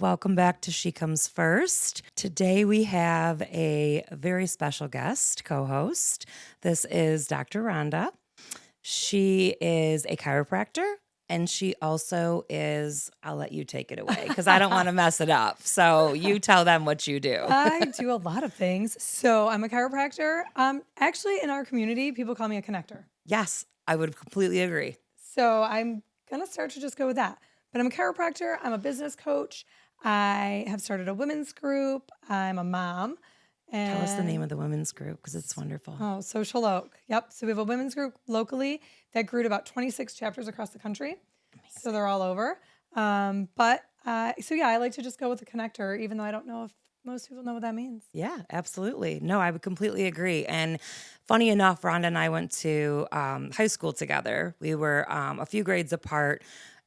Welcome back to She Comes First. Today we have a very special guest co-host. This is Dr. Rhonda. She is a chiropractor and she also is, I'll let you take it away because I don't want to mess it up. So you tell them what you do. I do a lot of things. So I'm a chiropractor. Actually, in our community, people call me a connector. Yes, I would completely agree. So I'm going to start to just go with that. But I'm a chiropractor. I'm a business coach. I have started a women's group. I'm a mom. And Tell us the name of the women's group because it's wonderful. Oh, Social Oak. Yep. So we have a women's group locally that grew to about 26 chapters across the country. Amazing. So they're all over. I like to just go with the connector, even though I don't know if most people know what that means. Yeah, absolutely. No, I would completely agree. And funny enough, Rhonda and I went to high school together. We were a few grades apart,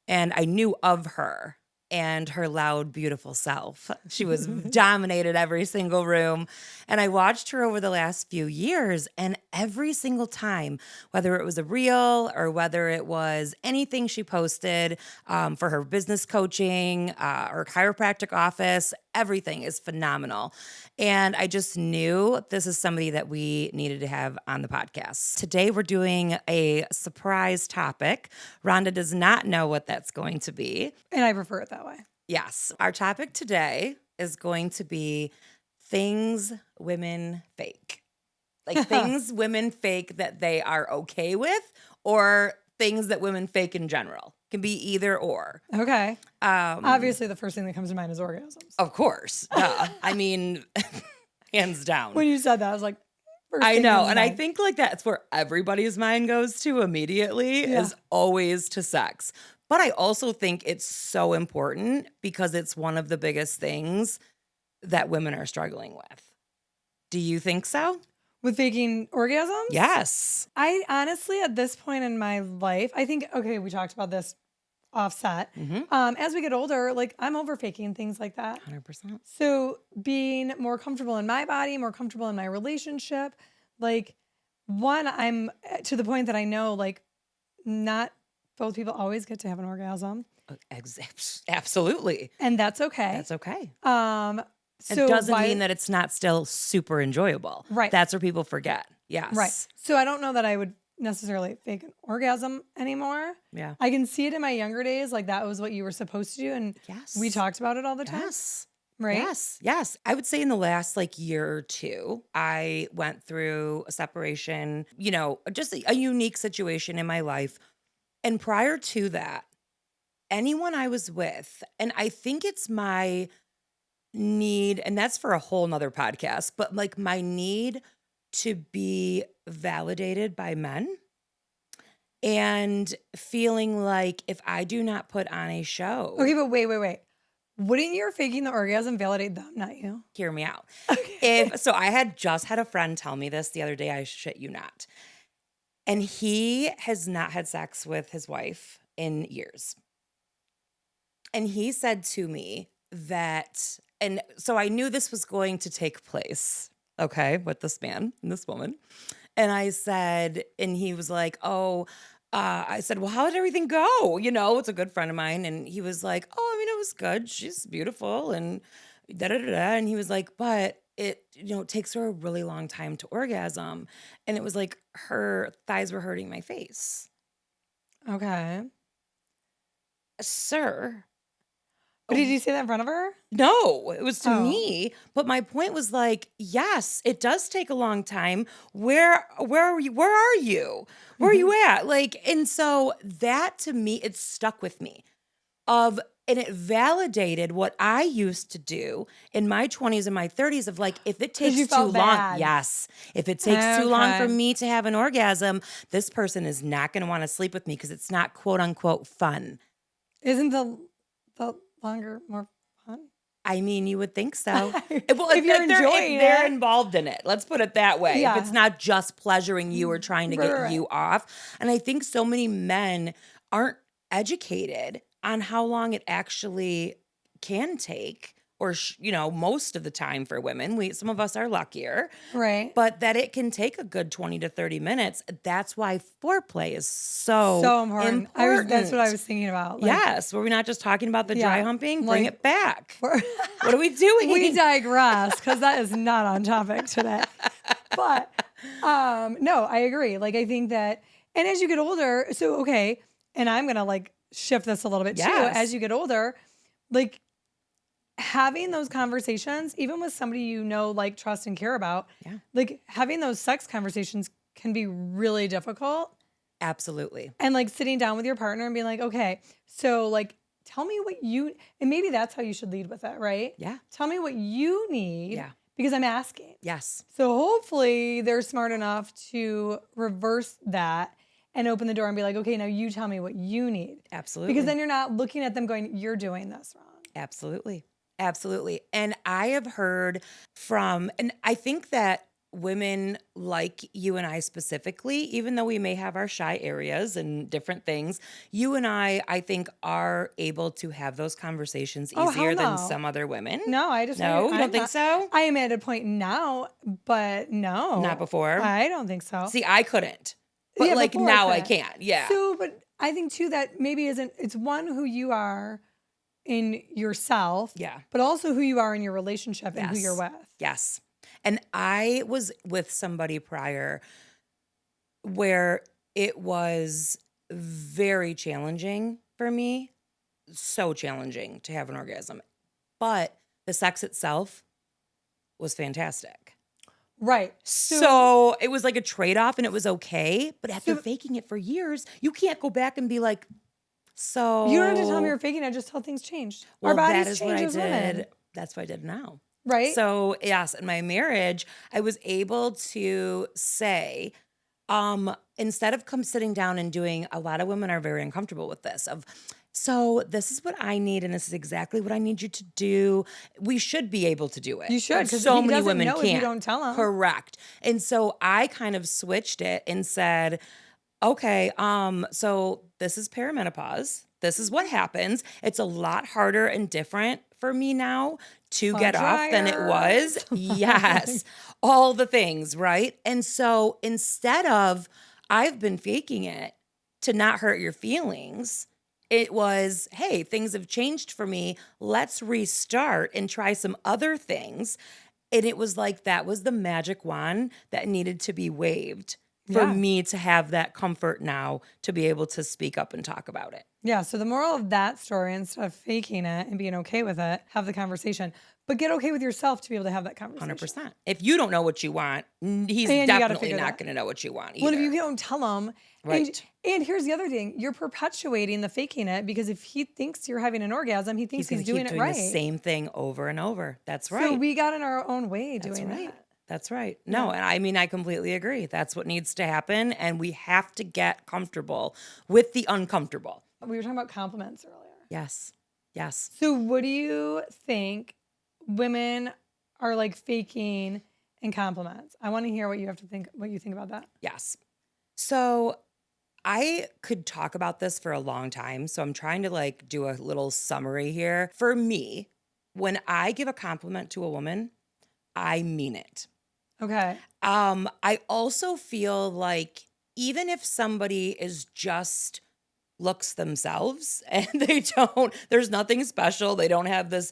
and I knew of her and her loud, beautiful self. She was dominated every single room. And I watched her over the last few years, and every single time, whether it was a reel or whether it was anything she posted for her business coaching, or chiropractic office, everything is phenomenal. And I just knew this is somebody that we needed to have on the podcast. Today, we're doing a surprise topic. Rhonda does not know what that's going to be. And I prefer it that way. Yes. Our topic today is going to be things women fake. Like things women fake that they are okay with, or things that women fake in general. Can be either or. Okay. Obviously, the first thing that comes to mind is orgasms. Of course. Duh. I mean, hands down. When you said that, I was like, I know. And I think like that's where everybody's mind goes to immediately is always to sex. But I also think it's so important because it's one of the biggest things that women are struggling with. Do you think so? With faking orgasms? Yes. I honestly, at this point in my life, I think, okay, we talked about this offset. As we get older, like I'm over faking things like that. 100%. So being more comfortable in my body, more comfortable in my relationship, like one, I'm to the point that I know like not both people always get to have an orgasm. Absolutely. And that's okay. That's okay. So it doesn't mean that it's not still super enjoyable. Right. That's where people forget. Yes. Right. So I don't know that I would necessarily fake an orgasm anymore. Yeah. I can see it in my younger days. Like that was what you were supposed to do. And we talked about it all the time. Yes. Right. Yes. Yes. I would say in the last like year or two, I went through a separation, just a unique situation in my life. And prior to that, anyone I was with, and I think it's my need, and that's for a whole nother podcast, but like my need to be validated by men and feeling like if I do not put on a show. Okay, but wait. Wouldn't your faking the orgasm validate them, not you? Hear me out. Okay. I had just had a friend tell me this the other day, I shit you not. And he has not had sex with his wife in years. And he said to me that, and so I knew this was going to take place, okay, with this man and this woman. And I said, and he was like, I said, well, how did everything go? It's a good friend of mine. And he was like, it was good. She's beautiful and da-da-da-da. And he was like, but it takes her a really long time to orgasm. And it was like her thighs were hurting my face. Okay. Sir. But did you say that in front of her? No, it was to me. But my point was like, yes, it does take a long time. Where are you? Where are you? Where are you at? Like, and so that to me, it stuck with me and it validated what I used to do in my 20s and my 30s of like, if it takes too long, if it takes too long for me to have an orgasm, this person is not going to want to sleep with me because it's not quote unquote fun. Isn't the longer more fun? I mean, you would think so. Well, if they're involved in it, let's put it that way. Yeah. If it's not just pleasuring you or trying to get you off. And I think so many men aren't educated on how long it actually can take or, most of the time for women, some of us are luckier, Right. but that it can take a good 20 to 30 minutes. That's why foreplay is so So important. That's what I important. was thinking about. Like, Yes. Were we not just talking about the dry yeah, humping? Bring like it back. we're What are we we doing? digress because that is not on topic today. But no, I agree. Like I think that, and as you get older, so okay, and I'm gonna like shift this a little bit too. As Yes. you get older, like having those conversations, even with somebody you know, like trust and care about, Yeah. like having those sex conversations can be really difficult. Absolutely. And like sitting down with your partner and being like, okay, so like tell me what you, and maybe that's how you should lead with it, right? Yeah. Tell me what you need Yeah. because I'm asking. Yes. So hopefully they're smart enough to reverse that and open the door and be like, okay, now you tell me what you need. Because Absolutely. then you're not looking at them going, you're doing this wrong. Absolutely. Absolutely. And I have heard and I think that women like you and I specifically, even though we may have our shy areas and different things, you and I think, are able to have those conversations Oh, hell easier than no. some other women. No, I disagree. No, you don't I'm think not. so? I am at a point now, but Not no, before. I don't think so. See, I couldn't, but Yeah, like before I now I couldn't. can. Yeah. So, but I think too that maybe it's one who you are in yourself, Yeah. but also who you are in your relationship and who you're Yes. with. Yes. And I was with somebody prior where it was very challenging for me, so challenging to have an orgasm. But the sex itself was fantastic. Right. So it was like a trade-off and it was okay. But after So faking it for years, you can't go back and be like, you don't have to tell me so, you're faking it, just tell things changed. Our well, that bodies is what change I as women, did. That's what I did now. right? So, yes, in my marriage, I was able to say, instead of sitting down and doing, a lot of women are very uncomfortable with this of, so this is what I need and this is exactly what I need you to do. We should be able to do it. You should, But because so he many doesn't women know if you can't. don't tell him. Correct. And so I kind of switched it and said, okay, so this is perimenopause. This is what happens. It's a lot harder and different for me now to get off than it was. Dryers. Yes, all the things, right? And so instead of, I've been faking it to not hurt your feelings, it was, hey, things have changed for me. Let's restart and try some other things. And it was like that was the magic wand that needed to be waved for Yeah. me to have that comfort now to be able to speak up and talk about it. Yeah. So the moral of that story, instead of faking it and being okay with it, have the conversation, but get okay with yourself to be able to have that conversation. 100%. If you don't know what you want, he's And you gotta definitely figure not that. going to know what you want Well, if either. you don't tell him, Right. and here's the other thing, you're perpetuating the faking it because if he thinks you're having an orgasm, he thinks He's going he's to doing keep it doing right. the same thing over and over. That's So right. we got in our own way That's doing right. that. That's right. No, and I mean, I completely agree. That's what needs to happen. And we have to get comfortable with the uncomfortable. We were talking about compliments earlier. Yes. Yes. So what do you think women are like faking in compliments? I want to hear what you think about that. Yes. So I could talk about this for a long time. So I'm trying to like do a little summary here. For me, when I give a compliment to a woman, I mean it. Okay. I also feel like even if somebody is just looks themselves and there's nothing special, they don't have this,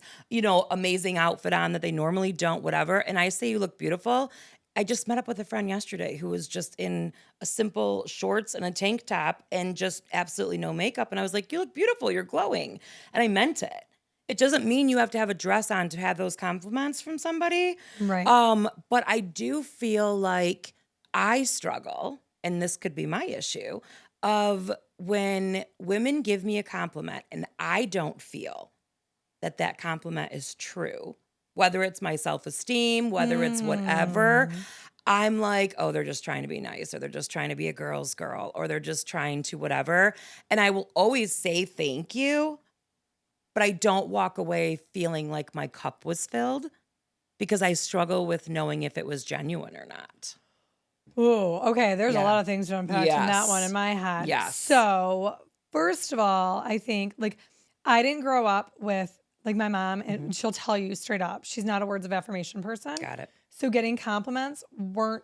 amazing outfit on that they normally don't, whatever. And I say, you look beautiful. I just met up with a friend yesterday who was just in a simple shorts and a tank top and just absolutely no makeup. And I was like, you look beautiful. You're glowing. And I meant it. It doesn't mean you have to have a dress on to have those compliments from somebody. Right. But I do feel like I struggle, and this could be my issue, of when women give me a compliment and I don't feel that that compliment is true, whether it's my self-esteem, whether it's whatever, I'm like, oh, they're just trying to be nice, or they're just trying to be a girl's girl, or they're just trying to whatever. And I will always say thank you, but I don't walk away feeling like my cup was filled because I struggle with knowing if it was genuine or not. Ooh, okay. There's a Yeah. lot of things to unpack from that one Yes. in my head. Yes. So, first of all, I think like I didn't grow up with like my mom, and she'll tell you straight up, she's not a words of affirmation person. Got it. So getting compliments weren't You weren't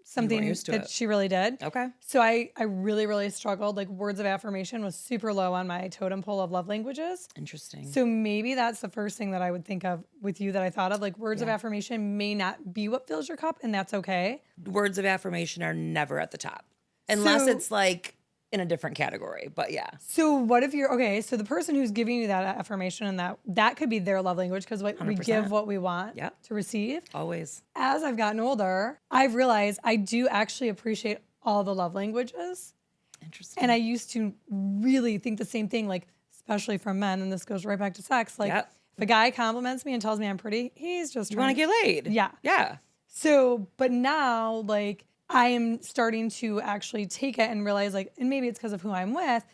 something used to that it. she really did. Okay. So I really, really struggled. Like words of affirmation was super low on my totem pole of love languages. Interesting. So maybe that's the first thing that I would think of with you that I thought of. Like words of affirmation may not be what fills your cup, and that's okay. Words of affirmation are never at the top unless So- it's like in a different category. But yeah. So what if you're okay? So the person who's giving you that affirmation and that could be their love language because we 100%. give what we want Yep. to receive. Always. As I've gotten older, I've realized I do actually appreciate all the love languages. Interesting. And I used to really think the same thing, like, especially from men, and this goes right back to sex. Like, Yep. if a guy compliments me and tells me I'm pretty, he's just You want to get laid? Yeah. Yeah. So, but now, like, I am starting to actually take it and realize, like, and maybe it's because of who I'm with,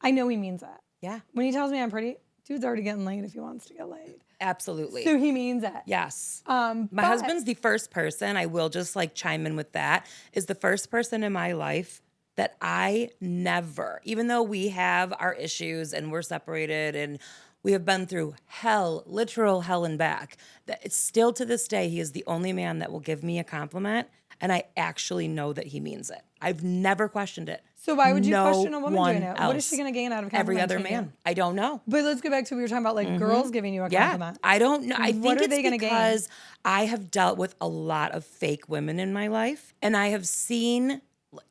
I know he means it. Yeah. When he tells me I'm pretty, dude's already getting laid if he wants to get laid. Absolutely. So he means it. Yes. My My husband's the first person, I will just like chime in with that, is the first person in my life that I never, even though we have our issues and we're separated and we have been through hell, literal hell and back, that it's still to this day, he is the only man that will give me a compliment and I actually know that he means it. I've never questioned it. So why would you No question a woman one doing it? What is else. she going to gain out of Every other complimenting you? man. I don't know. But let's go back to what we were talking about, like girls giving you a compliment. I don't know. I What think are it's they gonna gain? because I have dealt with a lot of fake women in my life, and I have seen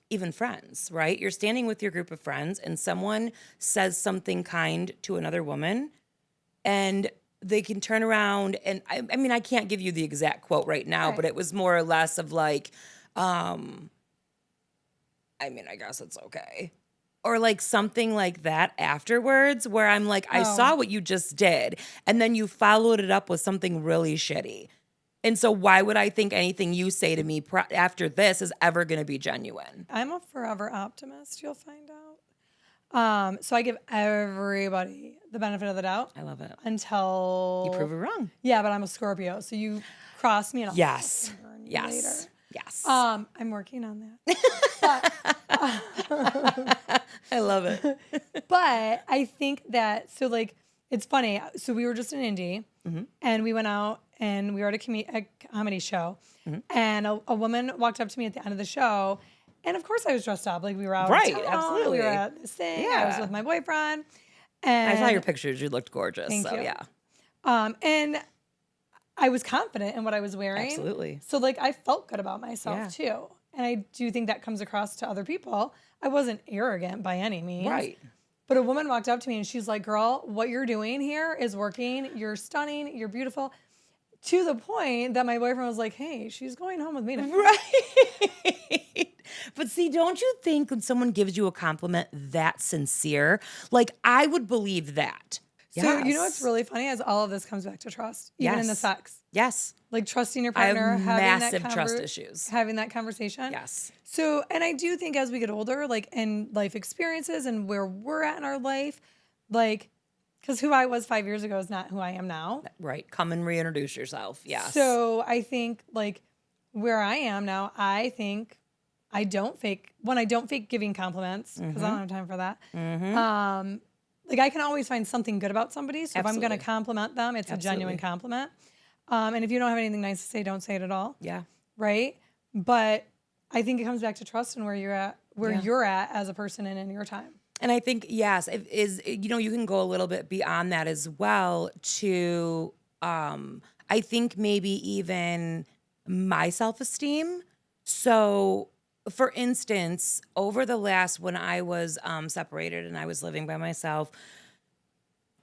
even friends, right? You're standing with your group of friends, and someone says something kind to another woman, and they can turn around and I mean, I can't give you the exact quote right now, but it was more or less of like, I mean, I guess it's okay. Or like something like that afterwards where I'm like, I saw what you just did. And then you followed it up with something really shitty. And so why would I think anything you say to me after this is ever going to be genuine? I'm a forever optimist, you'll find out. So I give everybody the benefit of the doubt I love it. until You prove it wrong. Yeah, but I'm a Scorpio, so you cross me and I'll Yes. burn you Yes. later. Yes. I'm working on that. I love it. But I think that, so like, it's funny. So we were just in Indy and we went out and we were at a comedy show and a woman walked up to me at the end of the show. And of course I was dressed up. Like we were out. Right, of town, absolutely. We were at this thing. I was Yeah. with my boyfriend. And I saw your pictures. You looked gorgeous. Thank so you. yeah. And I was confident in what I was wearing. Absolutely. So like I felt good about myself too. And I do think that comes across to other people. I wasn't arrogant by any means. Right. But a woman walked up to me and she's like, girl, what you're doing here is working. You're stunning. You're beautiful. To the point that my boyfriend was like, hey, she's going home with me tonight. Right. But see, don't you think when someone gives you a compliment that sincere, like I would believe that. So you know what's really funny is all of this comes back to trust, even in the Yes. sex. Yes. Like trusting your I have partner, massive trust issues. having that conversation. Yes. So, and I do think as we get older, like in life experiences and where we're at in our life, like, because who I was 5 years ago is not who I am now. Right. Come and reintroduce yourself. Yes. So I think like where I am now, I think I don't fake giving compliments because I don't have time for that. Like I can always find something good about somebody. So if I'm going to Absolutely. compliment them, it's a genuine Absolutely. compliment. And if you don't have anything nice to say, don't say it at all. Yeah. Right. But I think it comes back to trust and where you're at, you're at as a person and in your time. And I think, yes, it is, you know, you can go a little bit beyond that as well to, I think maybe even my self-esteem. So for instance, over the last, when I was separated and I was living by myself,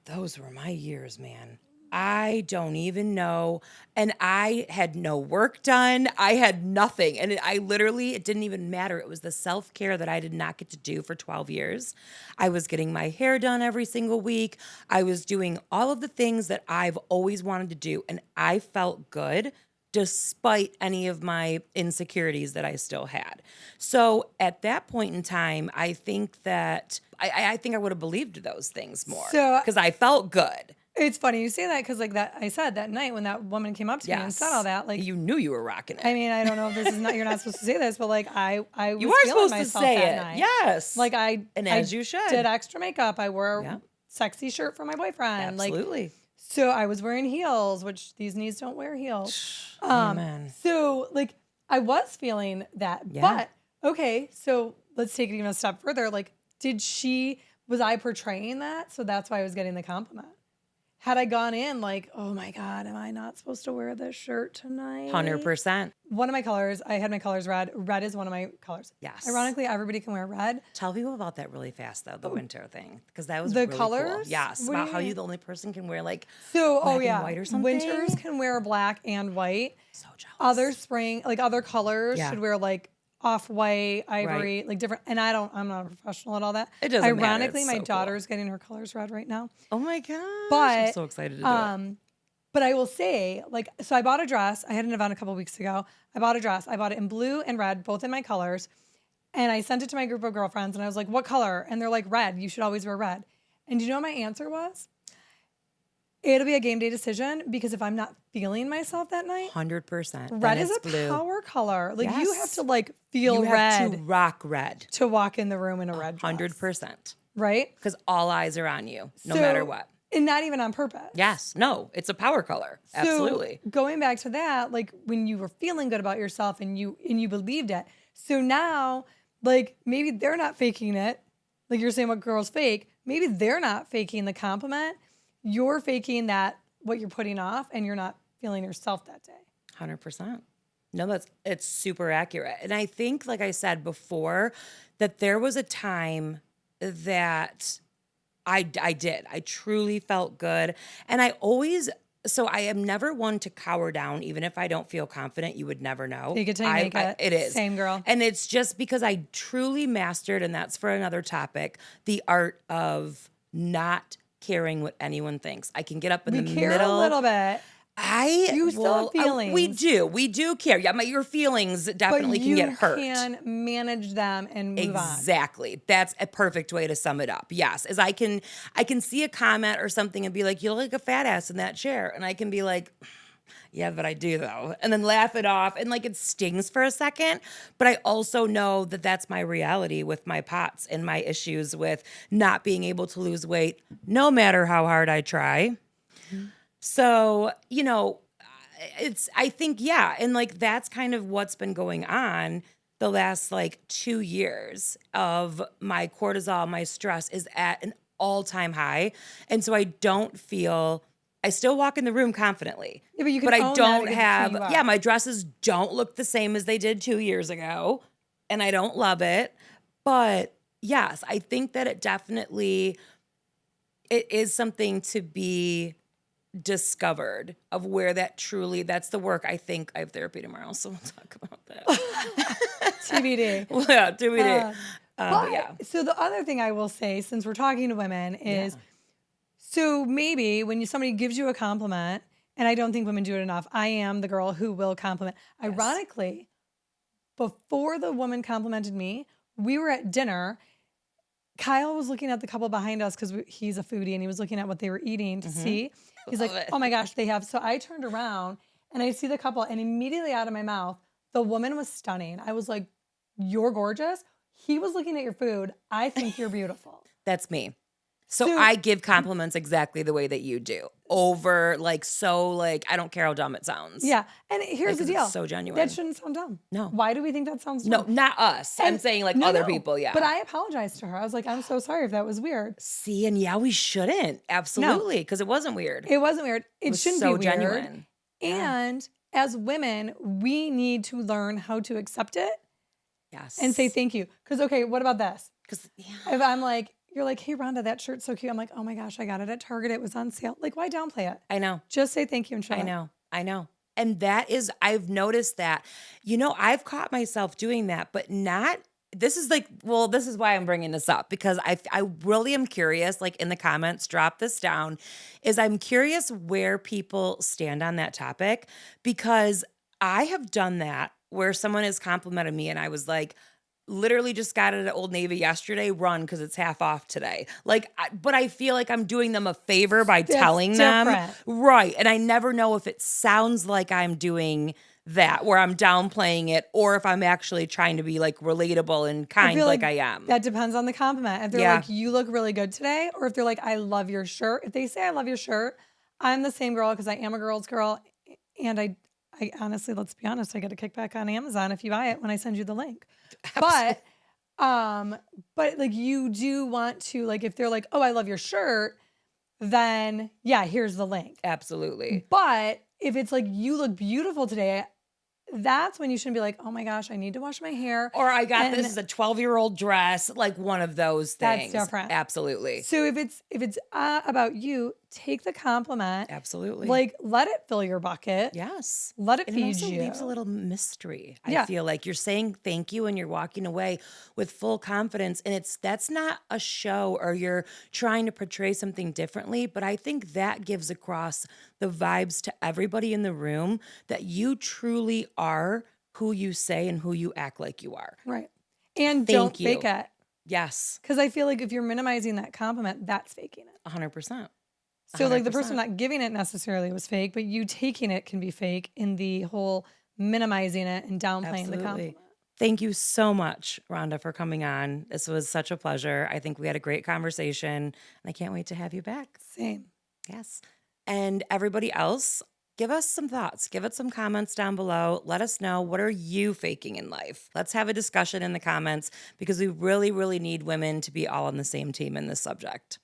those were my years, man. I don't even know. And I had no work done. I had nothing. And it didn't even matter. It was the self-care that I did not get to do for 12 years. I was getting my hair done every single week. I was doing all of the things that I've always wanted to do. And I felt good despite any of my insecurities that I still had. So at that point in time, I think that I think I would have believed those things more So- because I felt good. It's funny you say that because like that I said that night when that woman came up to me and said all that, like You knew you were rocking it. I mean, I don't know if this is not you're not supposed to say this, but like I was you are feeling supposed to myself say that it. night. Yes. Like I And as you should. did extra makeup. I wore Yeah. a sexy shirt for my boyfriend. Absolutely. So I was wearing heels, which these knees don't wear heels. Amen. So like I was feeling that, Yeah. but okay, so let's take it even a step further. Like, was I portraying that? So that's why I was getting the compliment. Had I gone in like, oh my God, am I not supposed to wear this shirt tonight? 100%. One of my colors, I had my colors red. Red is one of my colors. Yes. Ironically, everybody can wear red. Tell people about that really fast, though, the winter thing, because that was The really cool. colors? Yes, What do about you how mean? you the only person can wear like So, black and white or something. winters can wear black and white. So jealous. Other colors Yeah. should wear like off-white, Right. ivory, like different. And I'm not a professional at all that. It doesn't matter. Ironically, It's my so cool. daughter's getting her colors red right now. Oh my gosh. I'm But, so excited to do it. But I will say, like, so I bought a dress. I had an event a couple weeks ago. I bought a dress. I bought it in blue and red, both in my colors. And I sent it to my group of girlfriends and I was like, what color? And they're like, red. You should always wear red. And do you know what my answer was? It'll be a game day decision because if I'm not feeling myself that night, 100%. red is a blue. power color. Like you have Yes. to like feel You have red to rock red. to walk in the room in a red dress. 100%. Right? Because all eyes are on you, no matter what. And not even on purpose. Yes. No, it's a power color. Absolutely. So going back to that, like when you were feeling good about yourself and you believed it. So now, like maybe they're not faking it. Like you're saying what girls fake. Maybe they're not faking the compliment. You're faking that what you're putting off and you're not feeling yourself that day. 100%. No, it's super accurate. And I think, like I said before, that there was a time that I did. I truly felt good. And I am never one to cower down, even if I don't feel confident. You would never know. Fake it till you make it. It is. Same girl. And it's just because I truly mastered, and that's for another topic, the art of not caring what anyone thinks. I can get up in the We care middle. a little bit. You still have feelings. We do care. Yeah, your feelings definitely can get hurt. But you can manage them and move on. Exactly. That's a perfect way to sum it up. Yes, as I can see a comment or something and be like, "You look like a fat ass in that chair," and I can be like, "Yeah, but I do though," and then laugh it off, and like it stings for a second. But I also know that that's my reality with my POTS and my issues with not being able to lose weight, no matter how hard I try. So, I think, yeah. And like, that's kind of what's been going on the last like 2 years of my cortisol, my stress is at an all-time high. And so I still walk in the room confidently, Yeah, but you can but I own don't that against have, who you are. my dresses don't look the same as they did 2 years ago. And I don't love it. But yes, I think that it is something to be discovered of where that's the work. I think I have therapy tomorrow, so we'll talk about that. TBD. Well, yeah, TBD. But yeah. So the other thing I will say, since we're talking to women, is so maybe when somebody gives you a compliment, and I don't think women do it enough, I am the girl who will compliment. Yes. Ironically, before the woman complimented me, we were at dinner. Kyle was looking at the couple behind us because he's a foodie and he was looking at what they were eating to see. He's like, oh my gosh, they have. So I turned around and I see the couple and immediately out of my mouth, the woman was stunning. I was like, you're gorgeous. He was looking at your food. I think you're beautiful. That's me. So I give compliments exactly the way that you do. I don't care how dumb it sounds. Yeah. And here's the deal. It's so genuine. That shouldn't sound dumb. No. Why do we think that sounds No, dumb? not us. I'm saying other people, yeah. But I apologized to her. I was like, I'm so sorry if that was weird. See, and yeah, we shouldn't. Absolutely. Because it wasn't weird. It wasn't weird. It shouldn't so be weird. genuine. And as women, we need to learn how to accept it. Yes. And say thank you. Because, okay, what about this? Because if I'm like, you're like, hey, Rhonda, that shirt's so cute. I'm like, oh my gosh, I got it at Target. It was on sale. Like, why downplay it? I know. Just say thank you and shut up. I know. And I've noticed that, I've caught myself doing that, but this is why I'm bringing this up, because I really am curious, like in the comments, drop this down, I'm curious where people stand on that topic, because I have done that where someone has complimented me and I was like, literally just got it at Old Navy yesterday, run because it's half off today. But I feel like I'm doing them a favor by telling them. Right. And I never know if it sounds like I'm doing that, where I'm downplaying it, or if I'm actually trying to be like relatable and kind like I am. That depends on the compliment. If they're like, you look really good today, or if they're like, I love your shirt. If they say, I love your shirt, I'm the same girl because I am a girl's girl, and I honestly, let's be honest, I get a kickback on Amazon if you buy it when I send you the link. Absolutely. But um, but like you do want to like if they're like, oh, I love your shirt, then yeah, here's the link. Absolutely. But if it's like you look beautiful today, that's when you shouldn't be like, oh my gosh, I need to wash my hair. Or I got this And as a 12-year-old dress, like one of those that's things. different. Absolutely. So if it's about you, take the compliment. Absolutely. Like let it fill your bucket. Yes. Let it And it feed also leaves a you. little mystery. I Yeah. feel like you're saying thank you and you're walking away with full confidence. And that's not a show or you're trying to portray something differently. But I think that gives across the vibes to everybody in the room that you truly are who you say and who you act like you are. Right. And don't Thank fake you. it. Yes. Because I feel like if you're minimizing that compliment, that's faking it. 100%. So like the person 100%. not giving it necessarily was fake, but you taking it can be fake in the whole minimizing it and downplaying the Absolutely. compliment. Thank you so much, Rhonda, for coming on. This was such a pleasure. I think we had a great conversation, and I can't wait to have you back. Same. Yes. And everybody else, give us some thoughts. Give us some comments down below. Let us know, what are you faking in life? Let's have a discussion in the comments because we really, really need women to be all on the same team in this subject.